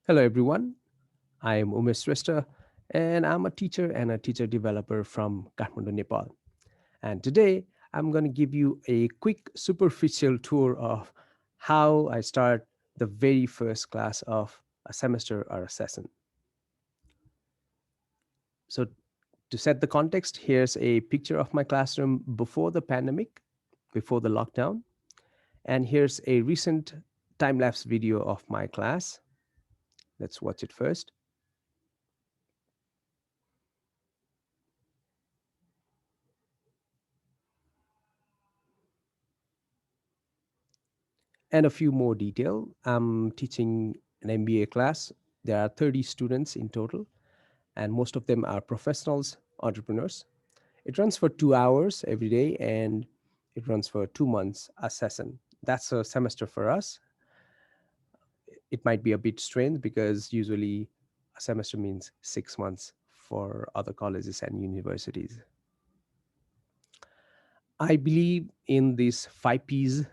Hello, everyone. I am Umes Shrestha, and I'm a teacher and a teacher developer from Kathmandu, Nepal. And today, I'm going to give you a quick, superficial tour of how I start the very first class of a semester or a session. So, to set the context, here's a picture of my classroom before the pandemic, before the lockdown. And here's a recent time lapse video of my class. Let's watch it first. And a few more detail. I'm teaching an MBA class. There are 30 students in total, and most of them are professionals, entrepreneurs. It runs for 2 hours every day, and it runs for 2 months a session. That's a semester for us. It might be a bit strange because usually a semester means 6 months for other colleges and universities. I believe in these 5 P's.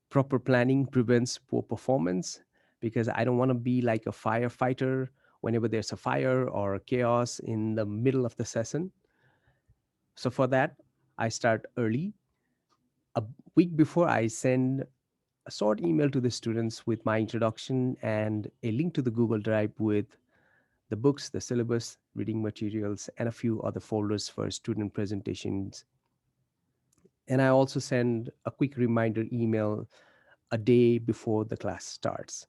Proper planning prevents poor performance because I don't want to be like a firefighter whenever there's a fire or chaos in the middle of the session. So for that, I start early. A week before, I send a short email to the students with my introduction and a link to the Google Drive with the books, the syllabus, reading materials, and a few other folders for student presentations. And I also send a quick reminder email a day before the class starts.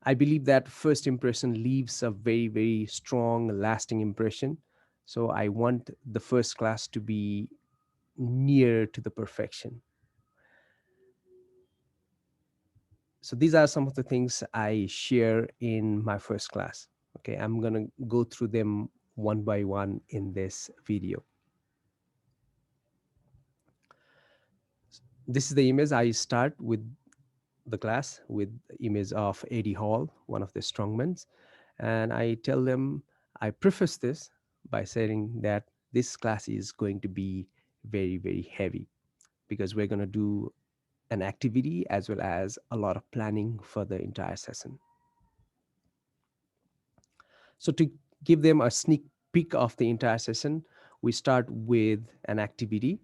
I believe that first impression leaves a very, very strong, lasting impression. So I want the first class to be near to the perfection. So these are some of the things I share in my first class. Okay, I'm going to go through them one by one in this video. This is the image. I start with the class with the image of Eddie Hall, one of the strongmen. And I tell them, I preface this by saying that this class is going to be very, very heavy because we're going to do an activity as well as a lot of planning for the entire session. So, to give them a sneak peek of the entire session, we start with an activity,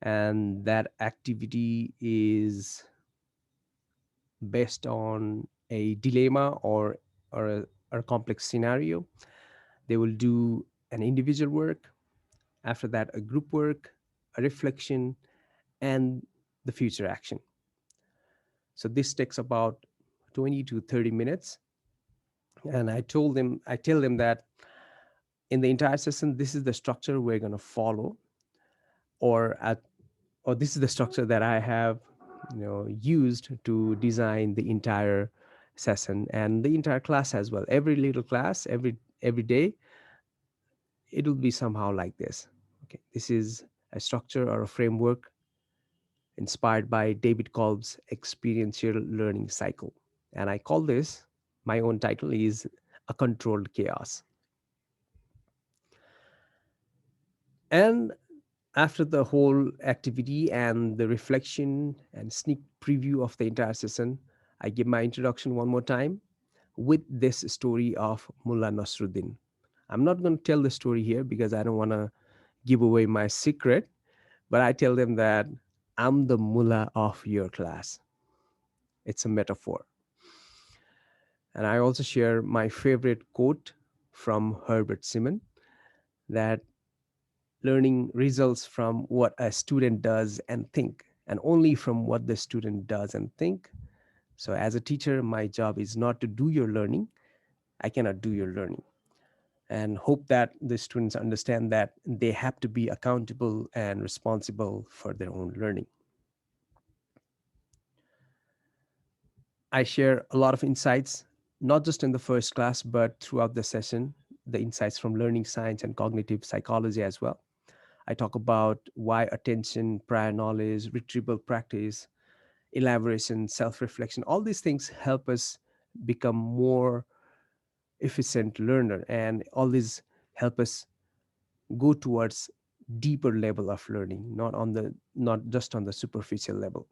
and that activity is based on a dilemma or a complex scenario. They will do an individual work, after that, a group work, a reflection, and the future action. So this takes about 20 to 30 minutes. And I tell them that in the entire session, this is the structure we're going to follow, or at, or this is the structure that I have, used to design the entire session and the entire class as well. Every little class, every day, it will be somehow like this. Okay, this is a structure or a framework inspired by David Kolb's experiential learning cycle. And I call this, my own title is A Controlled Chaos. And after the whole activity and the reflection and sneak preview of the entire session, I give my introduction one more time with this story of Mullah Nasruddin. I'm not going to tell the story here because I don't want to give away my secret, but I tell them that I'm the mullah of your class. It's a metaphor. And I also share my favorite quote from Herbert Simon, that learning results from what a student does and think, and only from what the student does and think. So, as a teacher, my job is not to do your learning. I cannot do your learning. And hope that the students understand that they have to be accountable and responsible for their own learning. I share a lot of insights, not just in the first class, but throughout the session, the insights from learning science and cognitive psychology as well. I talk about why attention, prior knowledge, retrieval practice, elaboration, self reflection, all these things help us become more efficient learner, and all these help us go towards deeper level of learning, not just on the superficial level.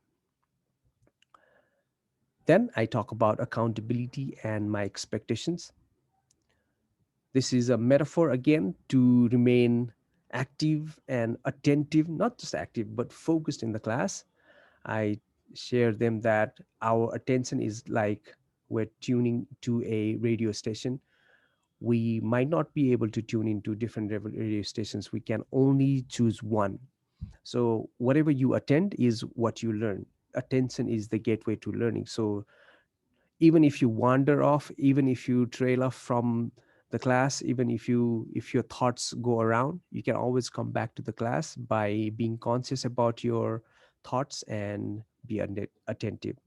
Then I talk about accountability and my expectations. This is a metaphor again to remain active and attentive, not just active, but focused in the class. I share them that our attention is like we're tuning to a radio station. We might not be able to tune into different radio stations. We can only choose one. So, whatever you attend is what you learn. Attention is the gateway to learning. So, even if you wander off, even if you trail off from the class, even if your thoughts go around, you can always come back to the class by being conscious about your thoughts and be attentive.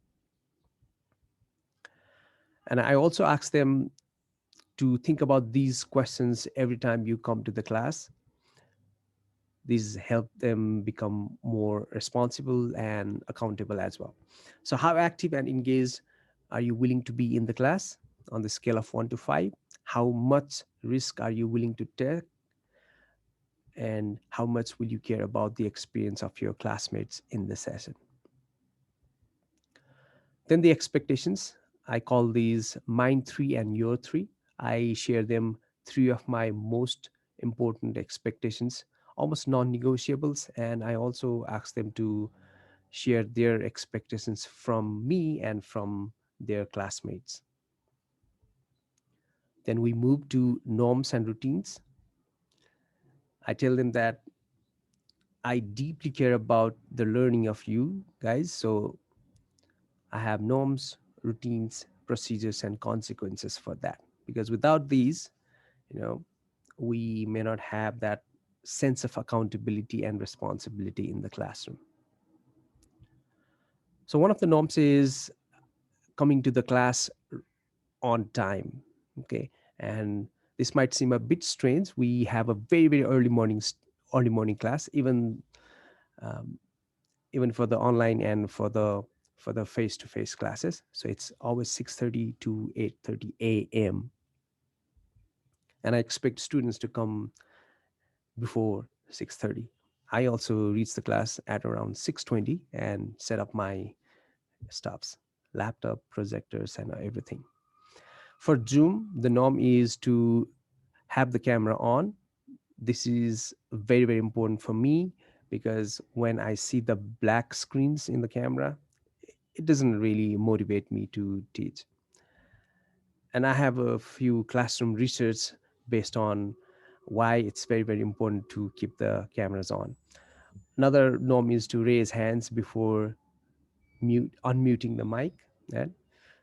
And I also ask them to think about these questions every time you come to the class. These help them become more responsible and accountable as well. So, how active and engaged are you willing to be in the class on the scale of 1 to 5? How much risk are you willing to take? And how much will you care about the experience of your classmates in the session? Then the expectations. I call these mine three and your three. I share them three of my most important expectations, almost non negotiables. And I also ask them to share their expectations from me and from their classmates. Then we move to norms and routines. I tell them that I deeply care about the learning of you guys. So I have norms, routines, procedures, and consequences for that. Because without these, you know, we may not have that sense of accountability and responsibility in the classroom. So one of the norms is coming to the class on time. Okay. And this might seem a bit strange. We have a very, very early morning class, um, even for the online and for the face-to-face classes. So it's always 6:30 to 8:30 a.m. And I expect students to come before 6:30. I also reach the class at around 6:20 and set up my stuffs, laptop, projectors, and everything. For Zoom, the norm is to have the camera on. This is very, very important for me because when I see the black screens in the camera, it doesn't really motivate me to teach. And I have a few classroom research based on why it's very, very important to keep the cameras on. Another norm is to raise hands before unmuting the mic. Right?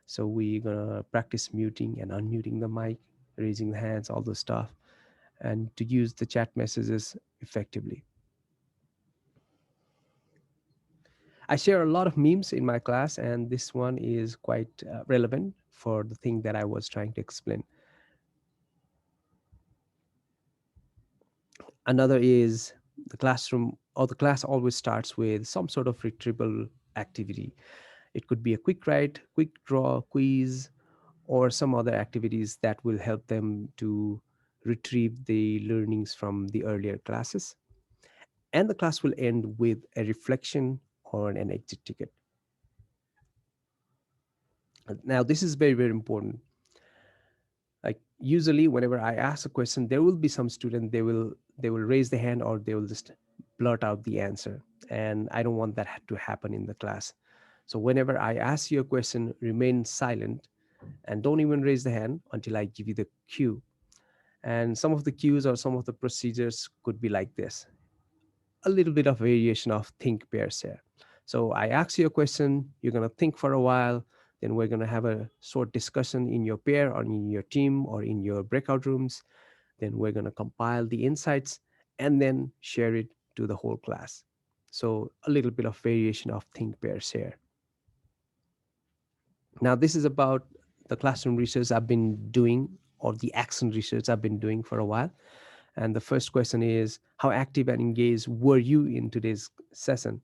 So we're gonna practice muting and unmuting the mic, raising the hands, all those stuff, and to use the chat messages effectively. I share a lot of memes in my class, and this one is quite relevant for the thing that I was trying to explain. Another is the classroom or the class always starts with some sort of retrieval activity. It could be a quick write, quick draw, quiz, or some other activities that will help them to retrieve the learnings from the earlier classes. And the class will end with a reflection or an exit ticket. Now, this is very, very important. Like usually whenever I ask a question, there will be some student, they will raise the hand or they will just blurt out the answer. And I don't want that to happen in the class. So whenever I ask you a question, remain silent and don't even raise the hand until I give you the cue. And some of the cues or some of the procedures could be like this: a little bit of variation of think, pair, share. So I ask you a question, you're going to think for a while, then we're going to have a short discussion in your pair or in your team or in your breakout rooms. Then we're going to compile the insights and then share it to the whole class. So a little bit of variation of think, pair, share. Now, this is about the classroom research I've been doing, or the action research I've been doing for a while. And the first question is, how active and engaged were you in today's session?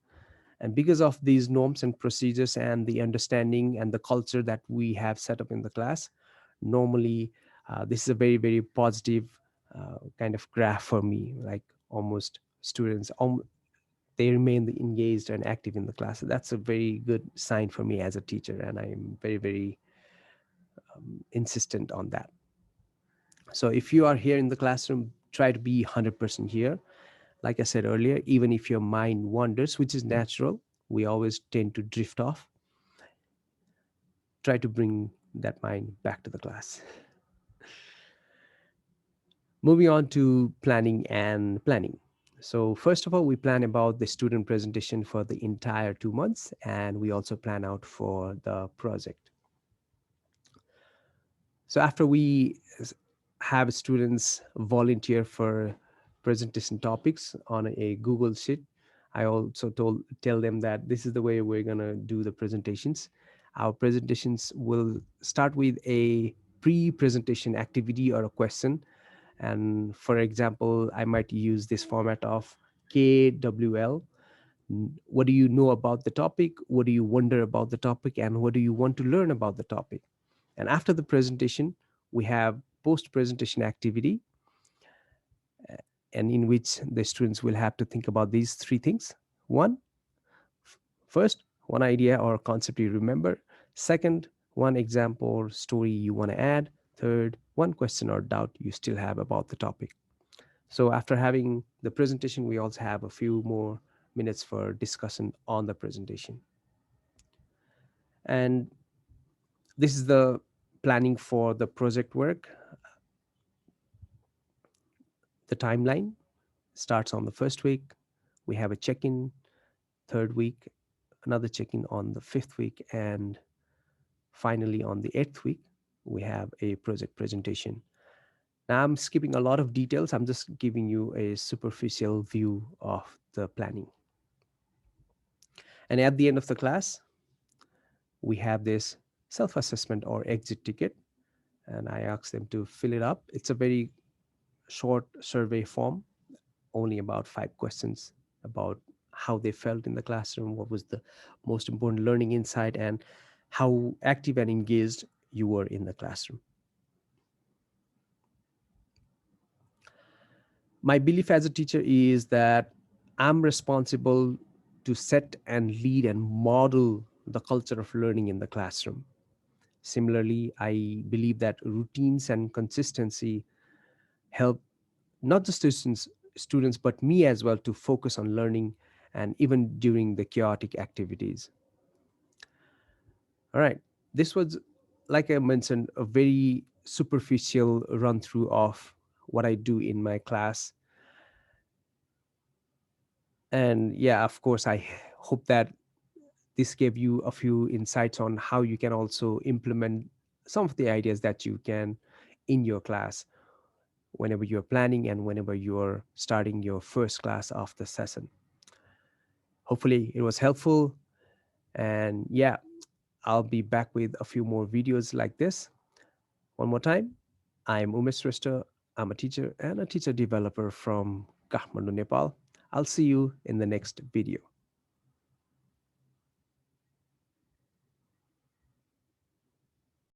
And because of these norms and procedures and the understanding and the culture that we have set up in the class, normally this is a very, very positive kind of graph for me. Like almost students, they remain engaged and active in the class. That's a very good sign for me as a teacher, and I'm very, very insistent on that. So if you are here in the classroom, try to be 100% here. Like I said earlier, even if your mind wanders, which is natural, we always tend to drift off, try to bring that mind back to the class. Moving on to planning and planning. So first of all, we plan about the student presentation for the entire 2 months, and we also plan out for the project. So after we have students volunteer for presentation topics on a Google Sheet, I also tell them that this is the way we're going to do the presentations. Our presentations will start with a pre-presentation activity or a question. And for example, I might use this format of KWL. What do you know about the topic? What do you wonder about the topic? And what do you want to learn about the topic? And after the presentation, we have post-presentation activity, and in which the students will have to think about these three things. One, first, one idea or concept you remember. Second, one example or story you want to add. Third, one question or doubt you still have about the topic. So after having the presentation, we also have a few more minutes for discussion on the presentation. And this is the planning for the project work. The timeline starts on the first week. We have a check-in, third week, another check-in on the fifth week, and finally on the eighth week, we have a project presentation. Now I'm skipping a lot of details. I'm just giving you a superficial view of the planning. And at the end of the class, we have this self-assessment or exit ticket, and I ask them to fill it up. It's a very short survey form, only about 5 questions about how they felt in the classroom, what was the most important learning insight, and how active and engaged you were in the classroom. My belief as a teacher is that I'm responsible to set and lead and model the culture of learning in the classroom. Similarly, I believe that routines and consistency help not just students but me as well to focus on learning, and even during the chaotic activities. All right, this was, like I mentioned, a very superficial run through of what I do in my class. And yeah, of course, I hope that this gave you a few insights on how you can also implement some of the ideas that you can in your class whenever you're planning and whenever you're starting your first class of the session. Hopefully it was helpful. And yeah, I'll be back with a few more videos like this. One more time, I'm Umes Shrestha. I'm a teacher and a teacher developer from Kathmandu, Nepal. I'll see you in the next video.